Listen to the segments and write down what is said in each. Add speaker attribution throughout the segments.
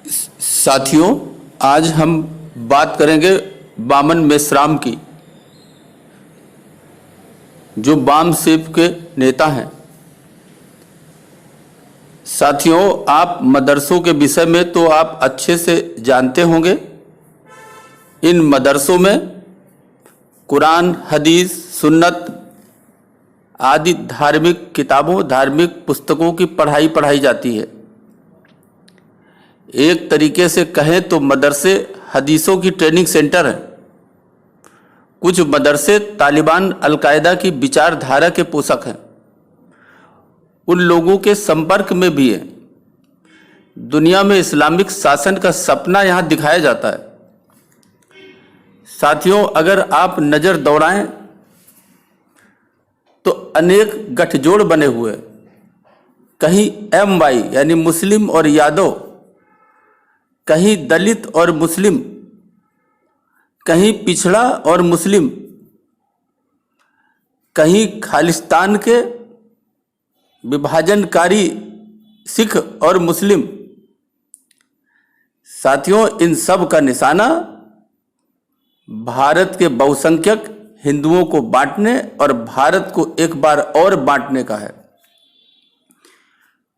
Speaker 1: साथियों, आज हम बात करेंगे बामन मेश्राम की, जो वाम सेव के नेता हैं। साथियों, आप मदरसों के विषय में तो आप अच्छे से जानते होंगे। इन मदरसों में कुरान, हदीस, सुन्नत आदि धार्मिक किताबों, धार्मिक पुस्तकों की पढ़ाई जाती है। एक तरीके से कहें तो मदरसे हदीसों की ट्रेनिंग सेंटर हैं। कुछ मदरसे तालिबान, अलकायदा की विचारधारा के पोषक हैं। उन लोगों के संपर्क में भी है। दुनिया में इस्लामिक शासन का सपना यहाँ दिखाया जाता है। साथियों, अगर आप नज़र दौड़ाएं तो अनेक गठजोड़ बने हुए, कहीं MY यानी मुस्लिम और यादव, कहीं दलित और मुस्लिम, कहीं पिछड़ा और मुस्लिम, कहीं खालिस्तान के विभाजनकारी सिख और मुस्लिम। साथियों, इन सब का निशाना भारत के बहुसंख्यक हिंदुओं को बांटने और भारत को एक बार और बांटने का है।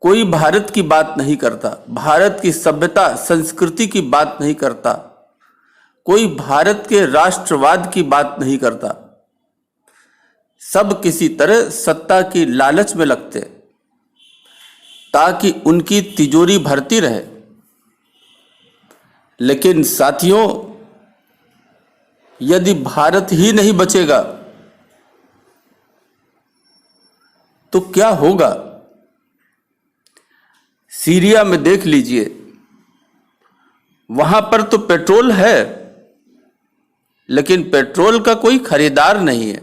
Speaker 1: कोई भारत की बात नहीं करता, भारत की सभ्यता संस्कृति की बात नहीं करता, कोई भारत के राष्ट्रवाद की बात नहीं करता। सब किसी तरह सत्ता की लालच में लगते ताकि उनकी तिजोरी भरती रहे। लेकिन साथियों, यदि भारत ही नहीं बचेगा तो क्या होगा? सीरिया में देख लीजिए, वहां पर तो पेट्रोल है, लेकिन पेट्रोल का कोई खरीदार नहीं है।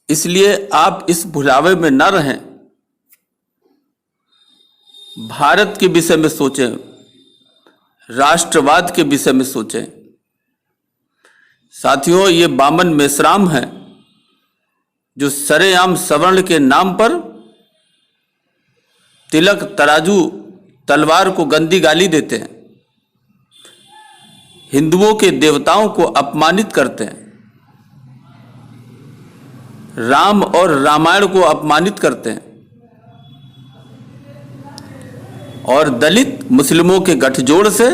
Speaker 1: इसलिए आप इस भुलावे में न रहें। भारत के विषय में सोचें, राष्ट्रवाद के विषय में सोचें। साथियों, ये बामन मेश्राम हैं जो सरेआम सवर्ण के नाम पर तिलक, तराजू, तलवार को गंदी गाली देते हैं, हिंदुओं के देवताओं को अपमानित करते हैं, राम और रामायण को अपमानित करते हैं और दलित मुस्लिमों के गठजोड़ से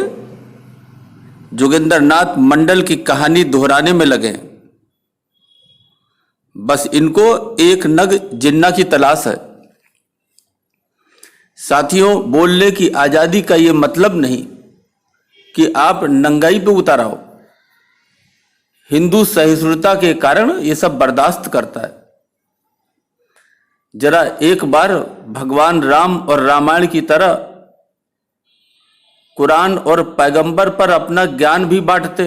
Speaker 1: जोगिंदर नाथ मंडल की कहानी दोहराने में लगे। बस इनको एक नग जिन्ना की तलाश है। साथियों, बोलने की आजादी का ये मतलब नहीं कि आप नंगाई पे उतारा हो। हिंदू सहिष्णुता के कारण ये सब बर्दाश्त करता है। जरा एक बार भगवान राम और रामायण की तरह कुरान और पैगंबर पर अपना ज्ञान भी बांटते।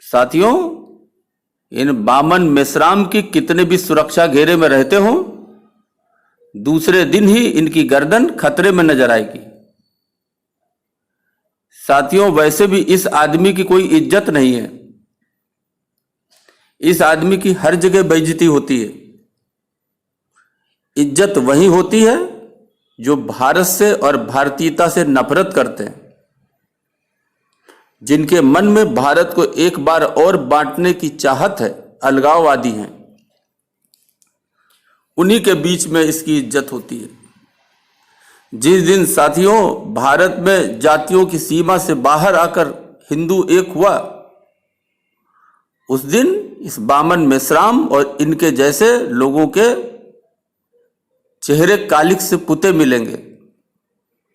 Speaker 1: साथियों, इन बामन मेश्राम की कितने भी सुरक्षा घेरे में रहते हो, दूसरे दिन ही इनकी गर्दन खतरे में नजर आएगी। साथियों, वैसे भी इस आदमी की कोई इज्जत नहीं है। इस आदमी की हर जगह बेइज्जती होती है। इज्जत वही होती है जो भारत से और भारतीयता से नफरत करते हैं, जिनके मन में भारत को एक बार और बांटने की चाहत है, अलगाववादी हैं। उन्हीं के बीच में इसकी इज्जत होती है। जिस दिन साथियों भारत में जातियों की सीमा से बाहर आकर हिंदू एक हुआ, उस दिन इस बामन मेश्राम और इनके जैसे लोगों के चेहरे कालिक से पुते मिलेंगे।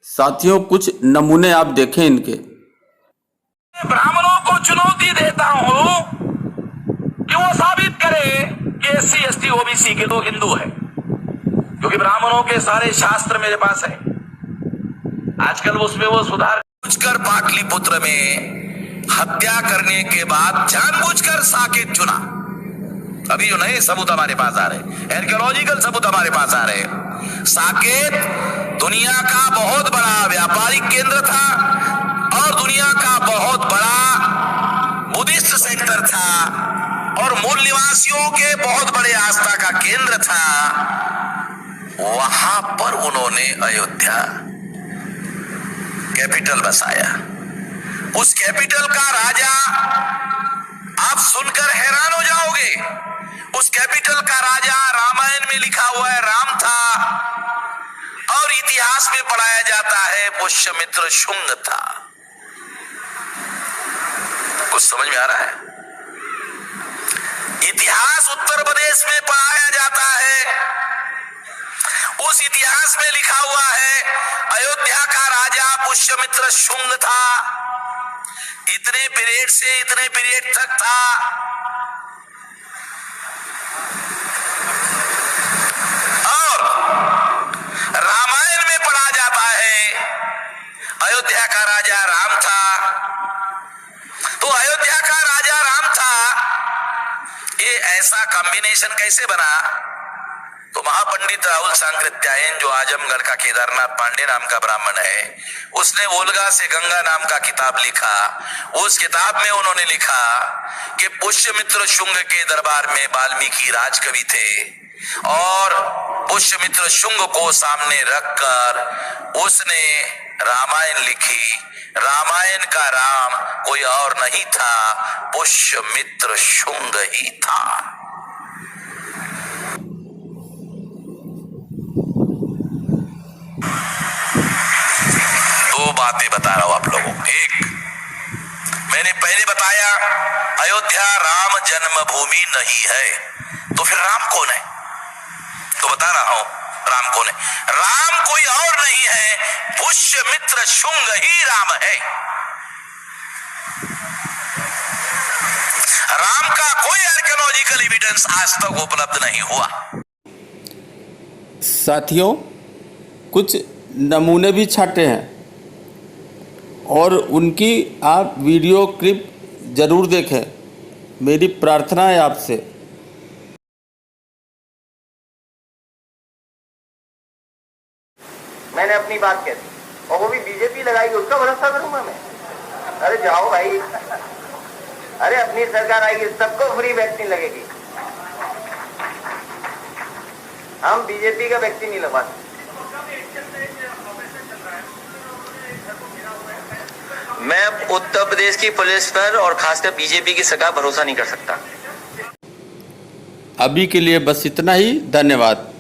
Speaker 1: साथियों, कुछ नमूने आप देखें इनके।
Speaker 2: ब्राह्मणों को चुनौती देता हूं कि वो साबित करे कि SC ST OBC के तो हिंदू है, क्योंकि ब्राह्मणों के सारे शास्त्र मेरे पास है। आजकल उसमें वो सुधार कर पाटलिपुत्र में हत्या करने के बाद जानबूझकर साकेत चुना। अभी जो नए सबूत हमारे पास आ रहे, आर्कियोलॉजिकल सबूत हमारे पास आ रहे। साकेत दुनिया का बहुत बड़ा व्यापारिक केंद्र था और दुनिया का बहुत बड़ा बुद्धिस्ट सेंटर था और मूल निवासियों के बहुत बड़े आस्था का केंद्र था। वहां पर उन्होंने अयोध्या कैपिटल बसाया। उस कैपिटल का राजा, आप सुनकर हैरान हो जाओगे, उस कैपिटल का राजा रामायण में लिखा हुआ है राम था, और इतिहास में पढ़ाया जाता है पुष्यमित्र शुंग था। कुछ समझ में आ रहा है? इतिहास उत्तर प्रदेश में पढ़ाया जाता है, उस इतिहास में लिखा हुआ है अयोध्या का राजा पुष्यमित्र शुंग था, इतने पीरियड से इतने पीरियड तक था। और रामायण में पढ़ा जाता है अयोध्या का राजा राम था। तो अयोध्या का राजा राम था, ये ऐसा कॉम्बिनेशन कैसे बना? तो महापंडित राहुल सांकृत्यायन, जो आजमगढ़ का केदारनाथ पांडे नाम का ब्राह्मण है, उसने वोल्गा से गंगा नाम का किताब लिखा। उस किताब में उन्होंने लिखा कि पुष्यमित्र शुंग के दरबार में वाल्मीकि राजकवि थे, और पुष्यमित्र शुंग को सामने रखकर उसने रामायण लिखी। रामायण का राम कोई और नहीं था, पुष्यमित्र शुंग ही था। दो बातें बता रहा हूं आप लोगों को। एक, मैंने पहले बताया अयोध्या राम जन्मभूमि नहीं है, तो फिर राम कौन है? तो बता रहा हूं राम कौन है। राम कोई और नहीं है, पुष्यमित्र शुंग ही राम है। राम का कोई आर्कियोलॉजिकल एविडेंस आज तक उपलब्ध नहीं हुआ।
Speaker 1: साथियों, कुछ नमूने भी छाटे हैं और उनकी आप वीडियो क्लिप ज़रूर देखें, मेरी प्रार्थना है आपसे।
Speaker 3: मैंने अपनी बात कह दी, और वो भी बीजेपी लगाएगी, उसका भरोसा करूंगा मैं? अरे जाओ भाई, अरे अपनी सरकार आएगी, सबको फ्री वैक्सीन लगेगी। हम बीजेपी का वैक्सीन नहीं लगवाते। मैं उत्तर प्रदेश की पुलिस पर और खासकर बीजेपी की सरकार भरोसा नहीं कर सकता।
Speaker 1: अभी के लिए बस इतना ही, धन्यवाद।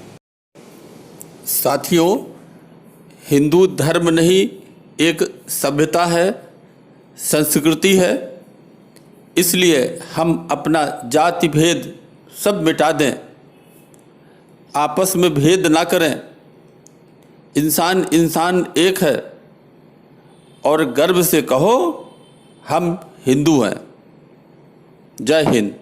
Speaker 1: साथियों, हिंदू धर्म नहीं एक सभ्यता है, संस्कृति है, इसलिए हम अपना जाति भेद सब मिटा दें, आपस में भेद ना करें। इंसान इंसान एक है, और गर्व से कहो हम हिंदू हैं। जय हिंद।